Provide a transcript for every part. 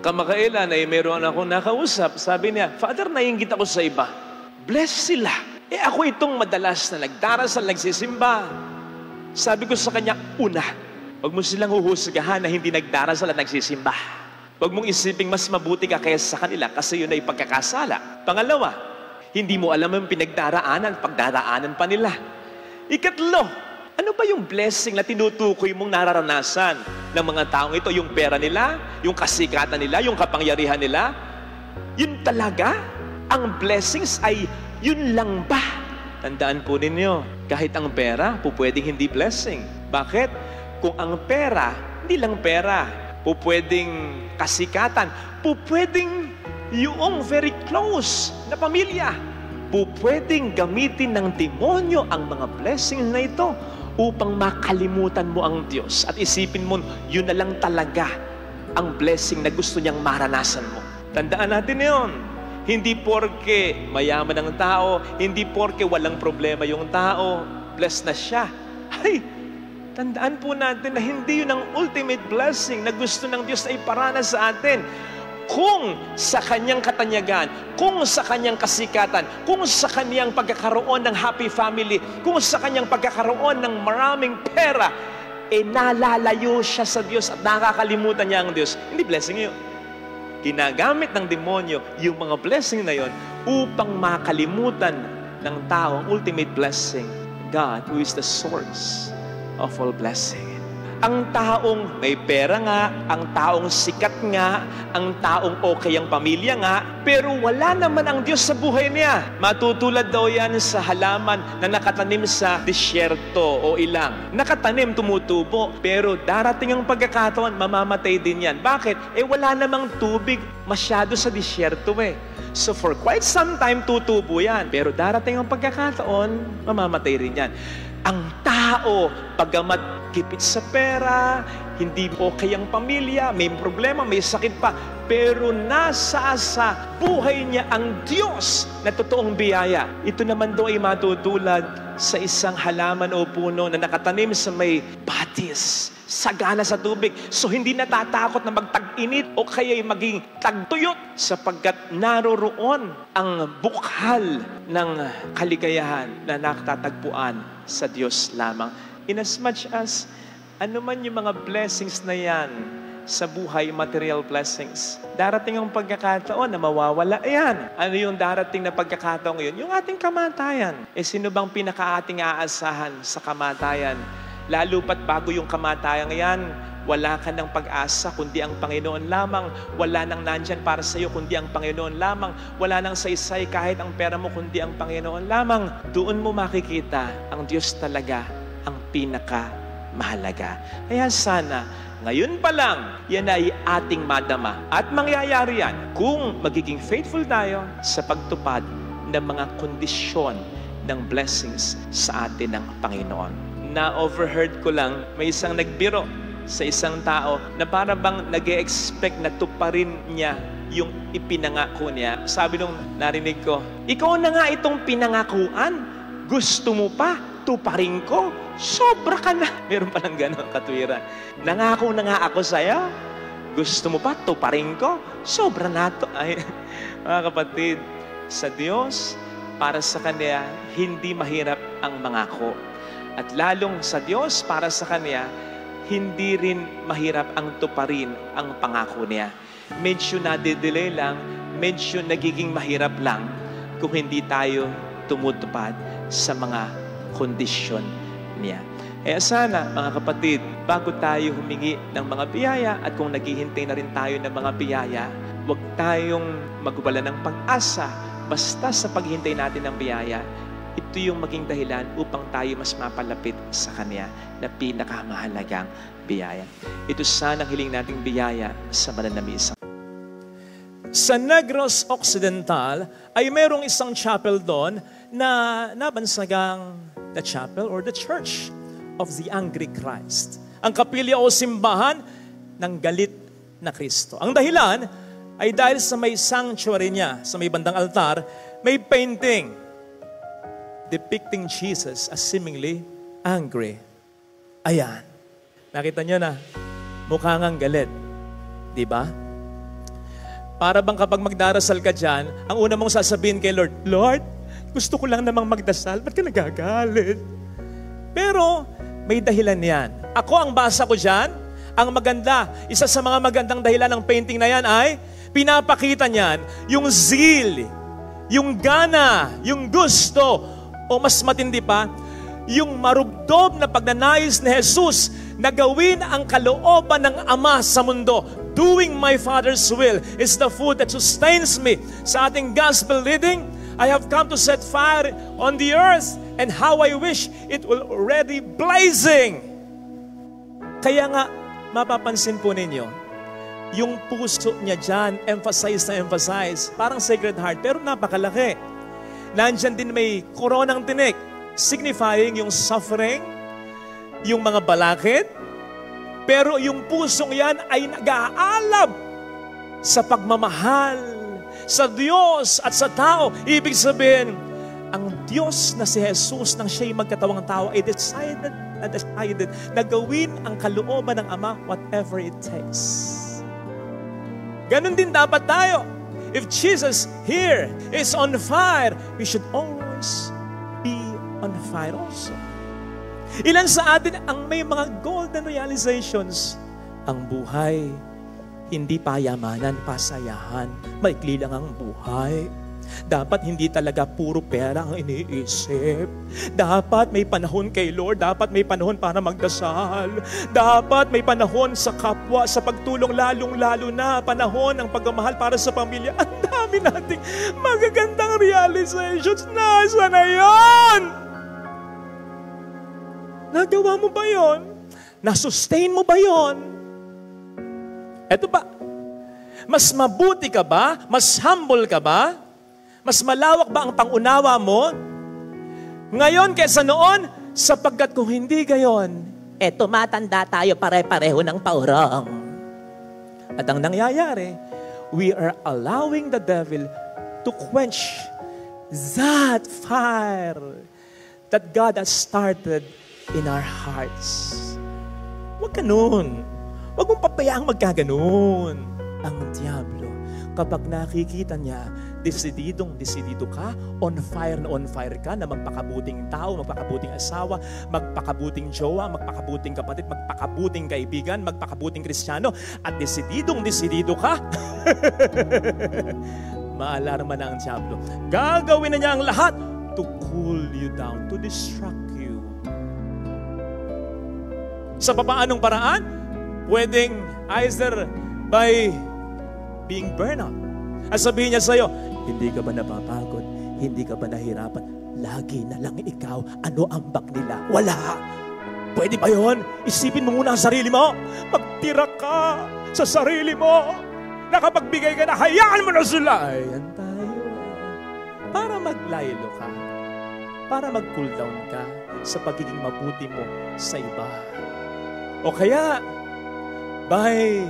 Kamakailan ay meron akong nakausap. Sabi niya, Father, naiinggit ako sa iba. Bless sila. Ako itong madalas na nagdarasal, nagsisimba. Sabi ko sa kanya, una, huwag mo silang huhusgahan na hindi nagdarasal at nagsisimba. Huwag mong isiping mas mabuti ka kaysa sa kanila kasi yun ay pagkakasala. Pangalawa, hindi mo alam ang pagdaraanan pa nila. Ikatlo, ano ba yung blessing na tinutukoy mong nararanasan ng mga taong ito? Yung pera nila, yung kasikatan nila, yung kapangyarihan nila? Yun talaga? Ang blessings ay yun lang ba? Tandaan po ninyo, kahit ang pera, pwedeng hindi blessing. Bakit? Kung ang pera, hindi lang pera, pwedeng kasikatan, pwedeng yung very close na pamilya, pwedeng gamitin ng demonyo ang mga blessings na ito upang makalimutan mo ang Diyos at isipin mo, yun na lang talaga ang blessing na gusto niyang maranasan mo. Tandaan natin yun. Hindi porke mayaman ang tao, hindi porke walang problema yung tao, blessed na siya. Ay, tandaan po natin na hindi yun ang ultimate blessing na gusto ng Diyos na iparana sa atin. Kung sa kanyang katanyagan, kung sa kanyang kasikatan, kung sa kanyang pagkakaroon ng happy family, kung sa kanyang pagkakaroon ng maraming pera, nalalayo siya sa Diyos at nakakalimutan niya ang Diyos, hindi blessing yun. Ginagamit ng demonyo yung mga blessing na yon upang makalimutan ng tao ang ultimate blessing, God who is the source of all blessing. Ang taong may pera nga, ang taong sikat nga, ang taong okay ang pamilya nga, pero wala naman ang Diyos sa buhay niya. Matutulad daw yan sa halaman na nakatanim sa disyerto o ilang. Nakatanim, tumutubo, pero darating ang pagkakataon, mamamatay din yan. Bakit? Wala namang tubig masyado sa disyerto So for quite some time, tutubo yan. Pero darating ang pagkakataon, mamamatay rin yan. Ang tao, pagamat kipit sa pera, hindi okay ang pamilya, may problema, may sakit pa, pero nasa sa buhay niya ang Diyos na totoong biyaya. Ito naman daw ay matutulad sa isang halaman o puno na nakatanim sa may batis, sagana sa tubig. So hindi natatakot na magtag-init o kaya'y maging tagtuyot sapagkat naroroon ang bukhal ng kaligayahan na nakatatagpuan sa Diyos lamang. Inasmuch as ano man yung mga blessings na yan sa buhay, material blessings, darating ang pagkakataon na mawawala yan. Ano yung darating na pagkakataon ngayon? Yung ating kamatayan. Sino bang pinaka-ating aasahan sa kamatayan? Lalo pat bago yung kamatayan yan, wala ka ng pag-asa kundi ang Panginoon lamang. Wala nang nandyan para sa iyo kundi ang Panginoon lamang. Wala nang saysay kahit ang pera mo kundi ang Panginoon lamang. Doon mo makikita ang Diyos talaga ang pinaka-mahalaga. Kaya sana, ngayon pa lang, yan ay ating madama. At mangyayari yan kung magiging faithful tayo sa pagtupad ng mga kondisyon ng blessings sa atin ng Panginoon. Na-overheard ko lang, may isang nagbiro sa isang tao na para bang nag-e-expect na tuparin niya yung ipinangako niya. Sabi nung narinig ko, ikaw na nga itong pinangakuan, gusto mo pa, tuparin ko? Sobra ka na. Meron pa lang gano'ng katwiran. Nangako na nga ako sa'yo. Gusto mo pa, tuparin ko? Sobra na to. Ay, mga kapatid, sa Diyos, para sa Kanya, hindi mahirap ang mangako. At lalong sa Diyos, para sa Kanya, hindi rin mahirap ang tuparin ang pangako niya. Medyo nade-delay lang, medyo nagiging mahirap lang kung hindi tayo tumutupad sa mga kondisyon niya. Kaya sana, mga kapatid, bago tayo humingi ng mga biyaya at kung naghihintay na rin tayo ng mga biyaya, huwag tayong magwala ng pag-asa basta sa paghihintay natin ng biyaya. Ito yung maging dahilan upang tayo mas mapalapit sa Kanya na pinakamahalagang biyaya. Ito sana ang hiling nating biyaya sa banal na misa. Sa Negros Occidental ay merong isang chapel doon na nabansagang the chapel or the church of the angry Christ. Ang kapilya o simbahan ng galit na Kristo. Ang dahilan ay dahil sa may sanctuary niya, sa may bandang altar, may painting depicting Jesus as seemingly angry. Ayan. Nakita niyo na, mukha ngang galit. Diba? Para bang kapag magdarasal ka dyan, ang una mong sasabihin kay Lord, Lord, gusto ko lang namang magdasal, ba't ka nagagalit? Pero may dahilan yan. Ako ang basa ko dyan, ang maganda, isa sa mga magandang dahilan ng painting na yan ay, pinapakita niyan yung zeal, yung gana, yung gusto, o mas matindi pa, yung marubdob na pagnanais ni Jesus na gawin ang kalooban ng Ama sa mundo. Doing my Father's will is the food that sustains me. Sa ating gospel reading, I have come to set fire on the earth, and how I wish it will already blazing. Kaya nga, mapapansin po ninyo, yung puso niya dyan, emphasize na emphasize, parang Sacred Heart, pero napakalaki. Nandyan din may koronang tinik, signifying yung suffering, yung mga balakid, pero yung pusong yan ay nag-aalab sa pagmamahal sa Diyos at sa tao. Ibig sabihin, ang Diyos na si Jesus nang siya'y magkatawang tao ay decided na gawin ang kalooban ng Ama whatever it takes. Ganon din dapat tayo. If Jesus here is on fire, we should always be on fire also. Ilan sa atin ang may mga golden realizations? Ang buhay, hindi payamanan, pasayahan. Maikli lang ang buhay. Dapat hindi talaga puro pera ang iniisip. Dapat may panahon kay Lord. Dapat may panahon para magdasal. Dapat may panahon sa kapwa, sa pagtulong, lalong-lalo na panahon ng pagmamahal para sa pamilya. Ang dami nating magagandang realizations. Nasa na yun? Nagawa mo ba yun? Nasustain mo ba yun? Eto ba? Mas mabuti ka ba? Mas humble ka ba? Mas malawak ba ang pangunawa mo? Ngayon kaysa noon, sapagkat kung hindi gayon, tumatanda tayo pare-pareho ng paurong. At ang nangyayari, we are allowing the devil to quench that fire that God has started in our hearts. Huwag ganun. Huwag mong papayaang magkaganon. Ang diablo, kapag nakikita niya, desididong-desidido ka, on fire ka na magpakabuting tao, magpakabuting asawa, magpakabuting jowa, magpakabuting kapatid, magpakabuting kaibigan, magpakabuting Kristiyano, at desididong-desidido ka, maalarma na ang diablo. Gagawin na niya ang lahat to cool you down, to distract you. Sa papaanong paraan? Pwedeng either by being burnout. At sabihin niya sa'yo, hindi ka ba napapagod? Hindi ka ba nahirapan? Lagi na lang ikaw. Ano ang bak nila? Wala. Pwede ba yun? Isipin mo muna ang sarili mo. Magtira ka sa sarili mo. Nakapagbigay ka na, hayaan mo na sila. Ayan tayo. Para maglaylo ka. Para mag-cool down ka sa pagiging mabuti mo sa iba. O kaya, by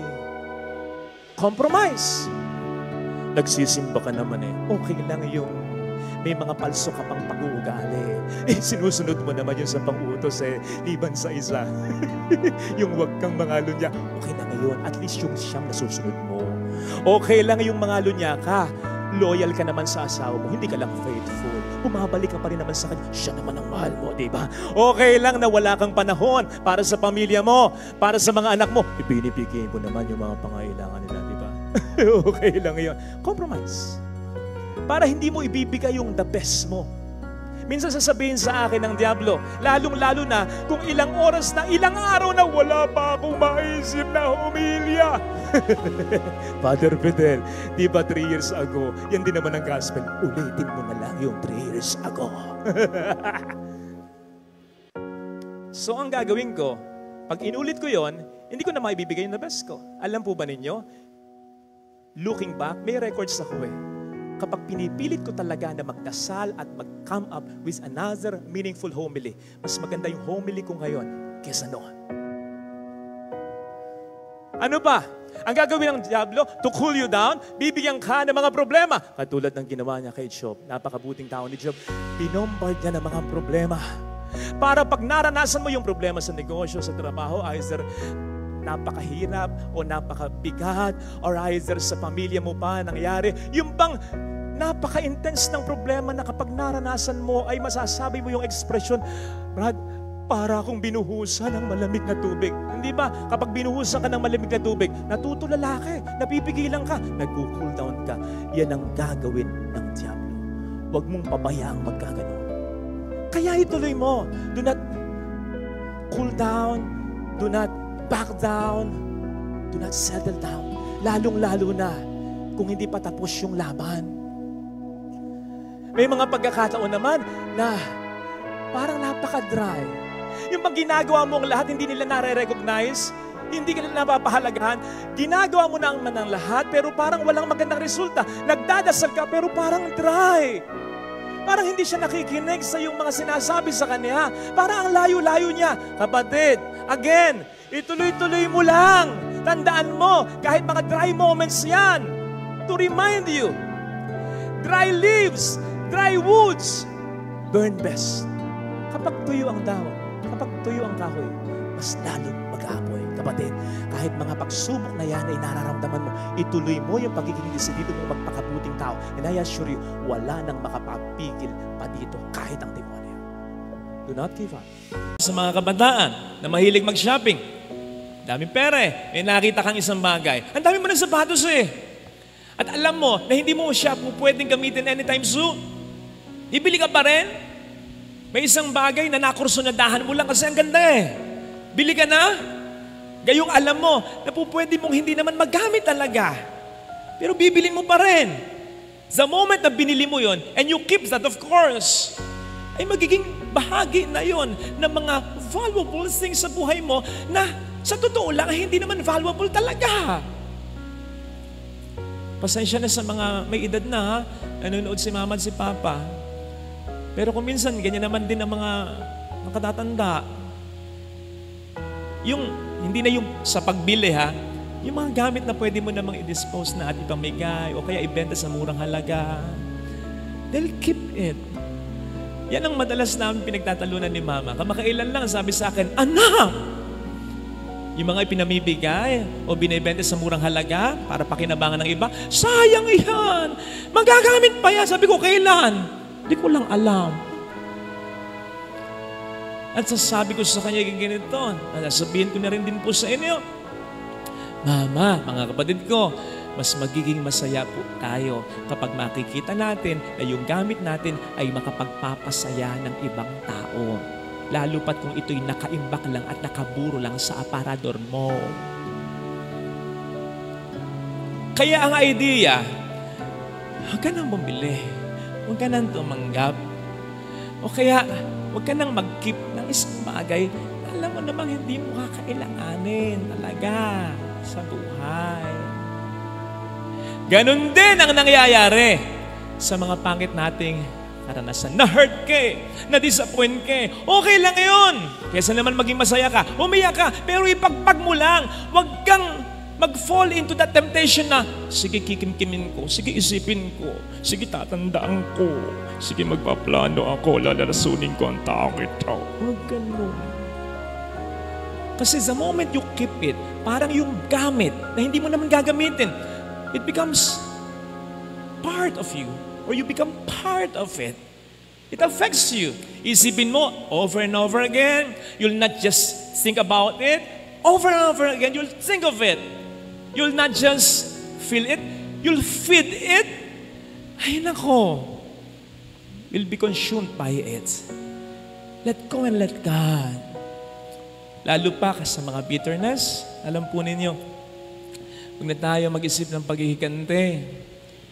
compromise. Nagsisimba ka naman okay lang yung may mga palso ka pang pag-uugali. Sinusunod mo naman yun sa pang-utos liban sa isa. Yung wag kang mangalunya, okay na ngayon. At least yung siyam na susunod mo. Okay lang yung mangalunya ka. Loyal ka naman sa asawa mo. Hindi ka lang faithful. Bumabalik ka pa rin naman sa kanya. Siya naman ang mahal mo, di ba? Okay lang na wala kang panahon para sa pamilya mo, para sa mga anak mo. Ibinibigay mo naman yung mga pangailangan nila, di ba? Okay lang yun. Compromise. Para hindi mo ibibigay yung the best mo. Minsan sasabihin sa akin ng diablo, lalong-lalo na kung ilang oras na, ilang araw na wala pa akong maisip na humilya. Father Fidel, di ba 3 years ago, yan din naman ang gospel, ulitin mo na lang yung 3 years ago. So ang gagawin ko, pag inulit ko yon, hindi ko na maibibigay yung the best ko. Alam po ba ninyo, looking back, may records ako kapag pinipilit ko talaga na magdasal at mag-come up with another meaningful homily, mas maganda yung homily ko ngayon kesa noon. Ano ba? Ang gagawin ng diablo, to cool you down, bibigyan ka ng mga problema. Katulad ng ginawa niya kay Job. Napakabuting tao ni Job. Binombard niya ng mga problema. Para pag naranasan mo yung problema sa negosyo, sa trabaho, either napakahirap o napakabigat, or either sa pamilya mo pa nangyari, yung bang napaka-intense ng problema na kapag naranasan mo ay masasabi mo yung expression, Brad, para akong binuhusan ng malamig na tubig. Hindi ba? Kapag binuhusan ka ng malamig na tubig, natutulala ka, napipigilan ka, nag-cool down ka. Yan ang gagawin ng diablo. Huwag mong pabayaang magkagano. Kaya ituloy mo. Do not cool down. Do not back down. Do not settle down. Lalong-lalo na kung hindi pa tapos yung laban. May mga pagkakataon naman na parang napaka-dry. Yung pag ginagawa mo ang lahat, hindi nila nare-recognize, hindi ka nila napapahalagahan, ginagawa mo na ang lahat, pero parang walang magandang resulta. Nagdadasal ka, pero parang dry. Parang hindi siya nakikinig sa yung mga sinasabi sa kanya. Parang ang layo-layo niya. Kapatid, again, ituloy-tuloy mo lang. Tandaan mo, kahit mga dry moments yan, to remind you, dry leaves, dry woods, burn best. Kapag tuyo ang dahon, kapag tuyo ang kahoy, mas lalong mag-aapoy. Kapatid, kahit mga pagsubok na yan ay nararamdaman mo, ituloy mo yung pagiging desidido mo magpakabuting tao. And I assure you, wala nang makapapigil pa dito kahit ang demonyo. Do not give up. Sa mga kabataan na mahilig mag-shopping, daming pera may nakita kang isang bagay. Ang dami mo ng sapatos At alam mo na hindi mo siya pwedeng gamitin anytime soon. Ibili ka pa rin? May isang bagay na nakursunadahan mo lang kasi ang ganda Bili ka na? Gayong alam mo na pwede mong hindi naman magamit talaga. Pero bibilin mo pa rin. The moment na binili mo yon and you keep that, of course, ay magiging bahagi na yon ng mga valuable things sa buhay mo na sa totoo lang ay hindi naman valuable talaga. Pasensya na sa mga may edad na nanonood si mama at si papa. Pero kung minsan, ganyan naman din ang mga nakatatanda. Yung, hindi na yung sa pagbili yung mga gamit na pwede mo namang i-dispose na at ipamigay o kaya ibenta sa murang halaga. They'll keep it. Yan ang madalas namin pinagtatalunan ni mama. Kamakailan lang sabi sa akin, anak! Yung mga ipinamibigay o binibenta sa murang halaga para pakinabangan ng iba, sayang yan! Magagamit pa yan! Sabi ko, kailan? Hindi ko lang alam. At sasabi ko sa kanya ganito, sabihin ko na rin din po sa inyo, Mama, mga kapatid ko, mas magiging masaya po tayo kapag makikita natin na yung gamit natin ay makapagpapasaya ng ibang tao. Lalo pat kung ito'y nakaimbak lang at nakaburo lang sa aparador mo. Kaya ang idea, huwag ka nang bumili. Huwag ka nang tumanggap. O kaya, huwag ka nang mag-keep ng isang bagay na alam mo namang hindi mo kakailanganin talaga sa buhay. Ganon din ang nangyayari sa mga pangit nating karanasan. Na-hurt ka na-disappoint ka okay lang yun. Kesa naman maging masaya ka, umiyak ka, pero ipagpag mo lang. Huwag kang mag-fall into that temptation na, sige kikimkimin ko, sige isipin ko, sige tatandaan ko, sige magpaplano ako, lalarasunin ko ang taong ito. Huwag ganun. Kasi the moment you keep it, parang yung gamit na hindi mo naman gagamitin, it becomes part of you, or you become part of it. It affects you. Isipin mo over and over again. You'll not just think about it. Over and over again, you'll think of it. You'll not just feel it, you'll feed it. Ay nako, you'll be consumed by it. Let go and let God. Lalo pa sa mga bitterness, alam po ninyo, huwag na tayo mag-isip ng paghihikante.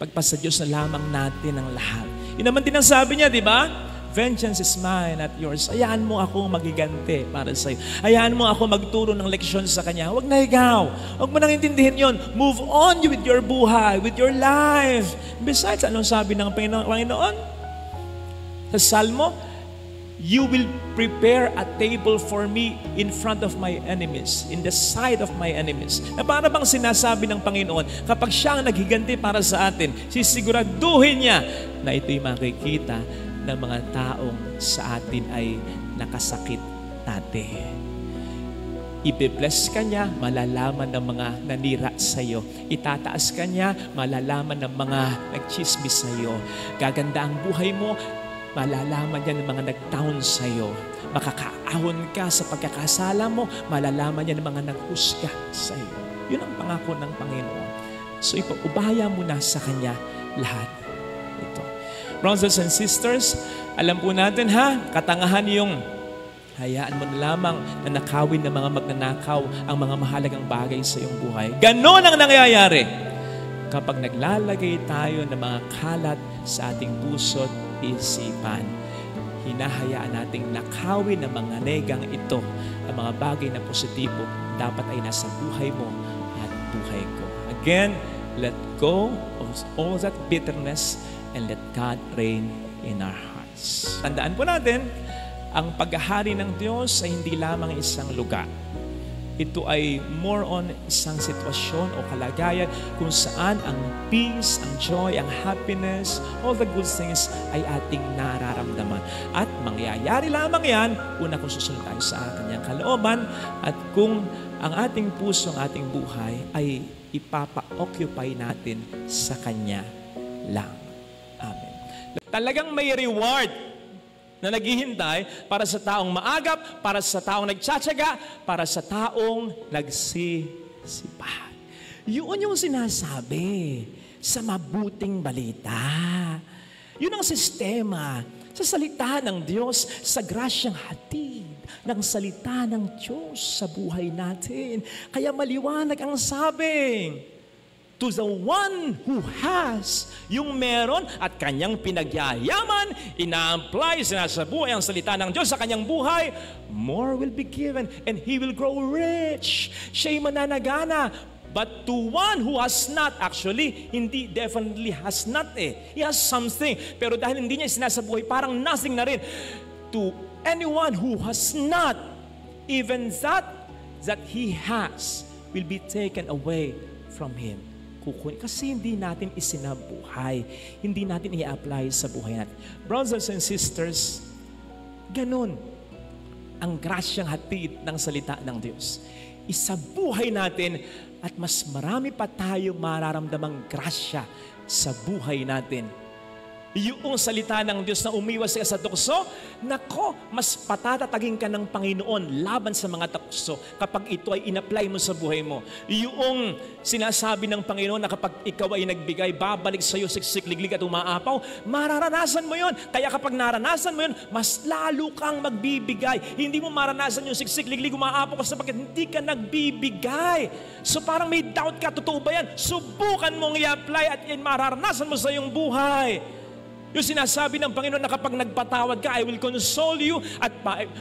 Pagpasa Diyos na lamang natin ang lahat. Yun naman din ang sabi niya, di ba? Vengeance is mine, not yours. Hayaan mo ako magiganti para sa'yo. Hayaan mo ako magturo ng leksyon sa Kanya. Huwag na ikaw. Huwag mo nang intindihin yon. Move on with your buhay, with your life. Besides, anong sabi ng Panginoon? Sa Salmo, you will prepare a table for me in front of my enemies, in the sight of my enemies. Na para bang sinasabi ng Panginoon, kapag siya ang naghiganti para sa atin, sisiguraduhin niya na ito'y makikita ng mga taong sa atin ay nakasakit dati. Ibe-bless ka niya, malalaman ng mga nanira sa'yo. Itataas ka niya, malalaman ng mga nagchismis sa'yo. Gaganda ang buhay mo, malalaman niya ng mga nag-down sa'yo. Makakaahon ka sa pagkakasala mo, malalaman niya ng mga naghusga sa'yo. Yun ang pangako ng Panginoon. So ipaubaya mo na sa Kanya lahat ito. Brothers and sisters, alam po natin katangahan yung hayaan mo na lamang na nakawin ng mga magnanakaw ang mga mahalagang bagay sa iyong buhay. Ganon ang nangyayari kapag naglalagay tayo ng mga kalat sa ating puso't isipan. Hinahayaan nating nakawin ng mga negang ito, ang mga bagay na positibo dapat ay nasa buhay mo at buhay ko. Again, let go of all that bitterness and let God reign in our hearts. Tandaan po natin, ang paghahari ng Diyos ay hindi lamang isang lugar. Ito ay more on isang sitwasyon o kalagayan kung saan ang peace, ang joy, ang happiness, all the good things ay ating nararamdaman. At mangyayari lamang yan, una kung susunod tayo sa Kanyang kalooban at kung ang ating puso, ang ating buhay ay ipapa-occupy natin sa Kanya lang. Amen. Talagang may reward na naghihintay para sa taong maagap, para sa taong nagtsatsaga, para sa taong nagsisipag. Yun yung sinasabi sa mabuting balita. Yun ang sistema sa salita ng Diyos, sa grasyang hatid ng salita ng Diyos sa buhay natin. Kaya maliwanag ang sabi, to the one who has, yung meron at kanyang pinagyayaman, ina-apply, sinasabuhay ang salita ng Diyos sa kanyang buhay, more will be given and he will grow rich. Siya'y mananagana. But to one who has not, actually, hindi definitely has not He has something. Pero dahil hindi niya sinasabuhay, parang nothing na rin. To anyone who has not, even that he has will be taken away from him. Kasi hindi natin isinabuhay. Hindi natin i-apply sa buhay natin. Brothers and sisters, ganun ang grasyang hatid ng salita ng Diyos. Isabuhay natin at mas marami pa tayo mararamdamang grasya sa buhay natin. Yung salita ng Diyos na umiwas ka sa tukso, nako, mas patatatagin ka ng Panginoon laban sa mga tukso kapag ito ay in-apply mo sa buhay mo. Yung sinasabi ng Panginoon na kapag ikaw ay nagbigay, babalik sa iyo siksik-liglig at umaapaw, mararanasan mo yon. Kaya kapag naranasan mo yon, mas lalo kang magbibigay. Hindi mo maranasan yung siksik-liglig, umaapaw ka sapagkat hindi ka nagbibigay. So parang may doubt ka, totoo ba yan? Subukan mong i-apply at yan mararanasan mo sa iyong buhay. Yung sinasabi ng Panginoon na kapag nagpatawad ka, I will console you at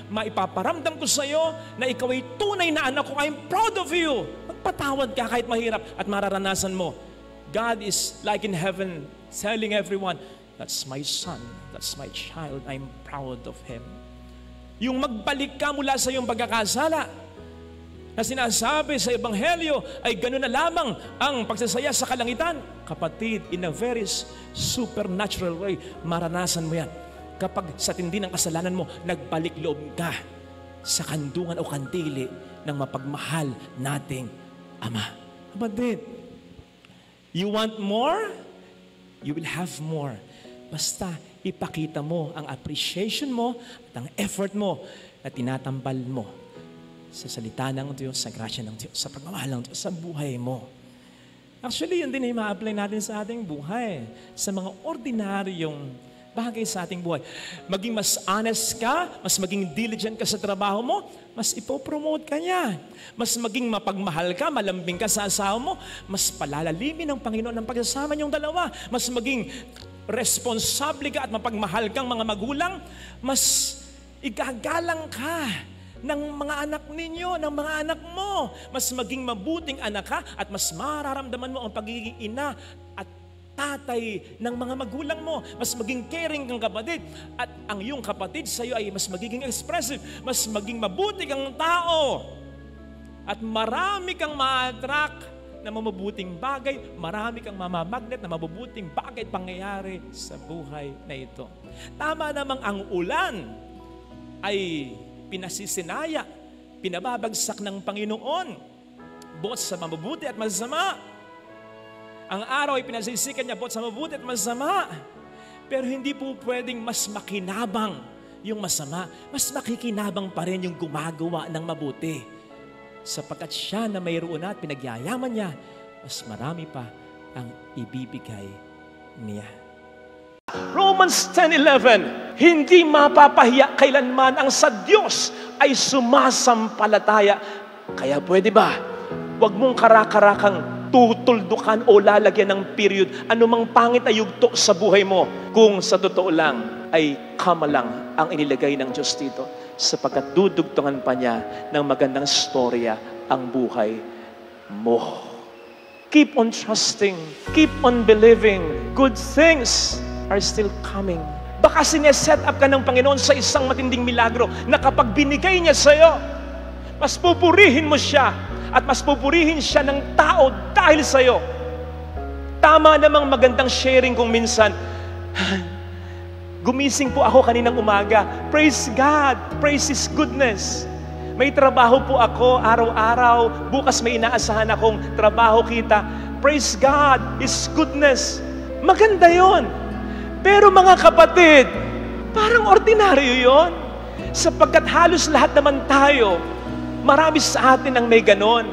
maipaparamdam ko sa iyo na ikaw ay tunay na anak ko. I'm proud of you. Magpatawad ka kahit mahirap at mararanasan mo. God is like in heaven telling everyone, that's my son, that's my child, I'm proud of him. Yung magbalik ka mula sa iyong pagkakasala na sinasabi sa Ebanghelyo ay gano'n na lamang ang pagsasaya sa kalangitan. Kapatid, in a very supernatural way, maranasan mo yan. Kapag sa tindi ng kasalanan mo, nagbalik loob ka sa kandungan o kandili ng mapagmahal nating Ama. Kapatid, you want more? You will have more. Basta ipakita mo ang appreciation mo at ang effort mo na tinatambal mo sa salita ng Diyos, sa grasya ng Diyos, sa pagmamahal ng Diyos, sa buhay mo. Actually, yun din ay ma-apply natin sa ating buhay, sa mga ordinaryong bagay sa ating buhay. Maging mas honest ka, mas maging diligent ka sa trabaho mo, mas ipopromote ka niya. Mas maging mapagmahal ka, malambing ka sa asawa mo, mas palalalimin ng Panginoon ang pagsasama niyong dalawa. Mas maging responsable ka at mapagmahal kang mga magulang, mas igagalang ka ng mga anak ninyo, ng mga anak mo. Mas maging mabuting anak ka at mas mararamdaman mo ang pagiging ina at tatay ng mga magulang mo. Mas maging caring kang kapatid at ang iyong kapatid sa iyo ay mas magiging expressive, mas maging mabuti kang tao at marami kang ma-attract na mabubuting bagay, marami kang mamamagnet na mabubuting bagay at pangyayari sa buhay na ito. Tama namang ang ulan ay pinasisinaya pinababagsak ng Panginoon, both sa mabubuti at masama. Ang araw ay pinasisikan niya both sa mabuti at masama. Pero hindi po pwedeng mas makinabang yung masama. Mas makikinabang pa rin yung gumagawa ng mabuti. Sapagkat siya na mayroon at pinagyayaman niya, mas marami pa ang ibibigay niya. Romans 10:11, hindi mapapahiya kailanman ang sa Diyos ay sumasampalataya. Kaya pwede ba, huwag mong karakarakang tutuldukan o lalagyan ng period anumang pangit na yugto sa buhay mo kung sa totoo lang ay kamalang ang inilagay ng Diyos dito, sapagkat dudugtungan pa niya ng magandang storya ang buhay mo. Keep on trusting. Keep on believing. Good things are still coming. Baka sineset up ka ng Panginoon sa isang matinding milagro na kapag binigay niya sa'yo, mas pupurihin mo siya at mas pupurihin siya ng tao dahil sa'yo. Tama namang magandang sharing kung minsan, gumising po ako kaninang umaga. Praise God. Praise His goodness. May trabaho po ako araw-araw. Bukas may inaasahan akong trabaho kita. Praise God, His goodness. Maganda yon. Pero mga kapatid, parang ordinaryo yon. Sapagkat halos lahat naman tayo, marami sa atin ang may ganon.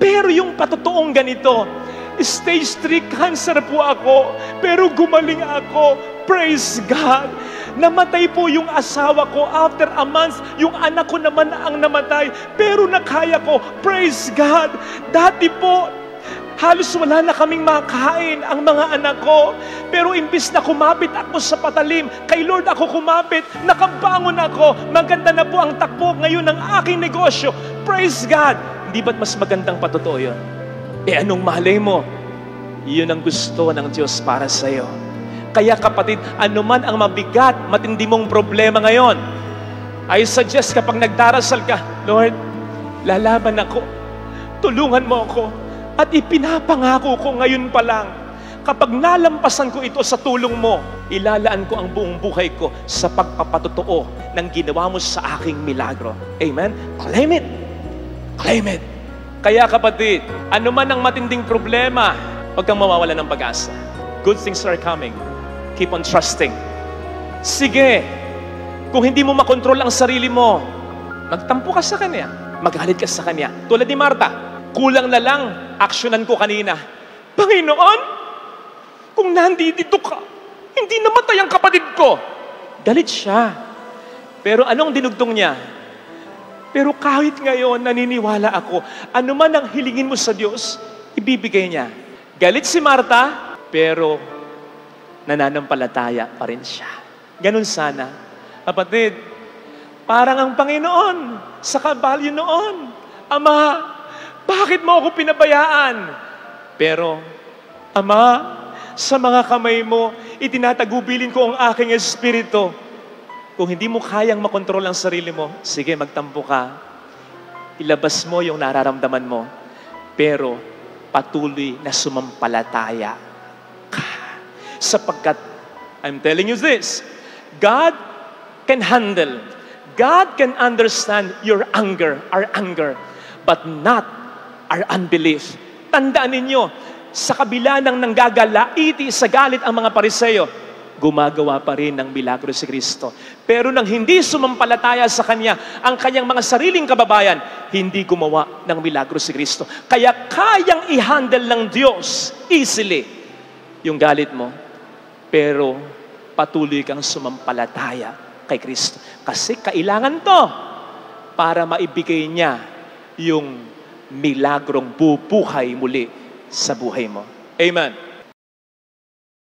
Pero yung patotoong ganito, stage 3 cancer po ako, pero gumaling ako. Praise God. Namatay po yung asawa ko. After a month, yung anak ko naman ang namatay. Pero nakaya ko. Praise God. Dati po, halos wala na kaming makain ang mga anak ko. Pero imbis na kumapit ako sa patalim, kay Lord ako kumapit, nakabangon ako. Maganda na po ang takbo ngayon ng aking negosyo. Praise God. Hindi ba't mas magandang patotoo yun? Anong malay mo? Yun ang gusto ng Diyos para sa'yo. Kaya kapatid, anuman ang mabigat, matindi mong problema ngayon, I suggest kapag nagdarasal ka, Lord, lalaban ako, tulungan mo ako, at ipinapangako ko ngayon pa lang, kapag nalampasan ko ito sa tulong mo, ilalaan ko ang buong buhay ko sa pagpapatotoo ng ginawa mo sa aking milagro. Amen? Claim it! Claim it! Kaya kapatid, anuman ang matinding problema, huwag kang mawawala ng pag-asa. Good things are coming. Keep on trusting. Sige, kung hindi mo makontrol ang sarili mo, magtampo ka sa Kanya. Magalit ka sa Kanya. Tulad ni Marta, kulang na lang, aksyonan ko kanina. Panginoon, kung nandito ka, hindi namatay ang kapatid ko. Galit siya. Pero anong dinugtong niya? Pero kahit ngayon, naniniwala ako, anuman ang hilingin mo sa Diyos, ibibigay niya. Galit si Marta, pero nananampalataya pa rin siya. Ganun sana. Kapatid, parang ang Panginoon sa Kalbaryo noon, Ama, bakit mo ako pinabayaan? Pero, Ama, sa mga kamay mo, itinatagubilin ko ang aking espiritu. Kung hindi mo kayang makontrol ang sarili mo, sige, magtampo ka. Ilabas mo yung nararamdaman mo. Pero, patuloy na sumampalataya. Sapagkat, I'm telling you this, God can handle, God can understand your anger, our anger, but not our unbelief. Tandaan ninyo, sa kabila ng nanggagalaiti sa galit ang mga Pariseo, gumagawa pa rin ng milagro si Kristo. Pero nang hindi sumampalataya sa Kanya, ang Kanyang mga sariling kababayan, hindi gumawa ng milagro si Kristo. Kaya kayang i-handle ng Diyos easily yung galit mo, pero patuloy kang sumampalataya kay Kristo. Kasi kailangan to para maibigay niya yung milagrong bubuhay muli sa buhay mo. Amen.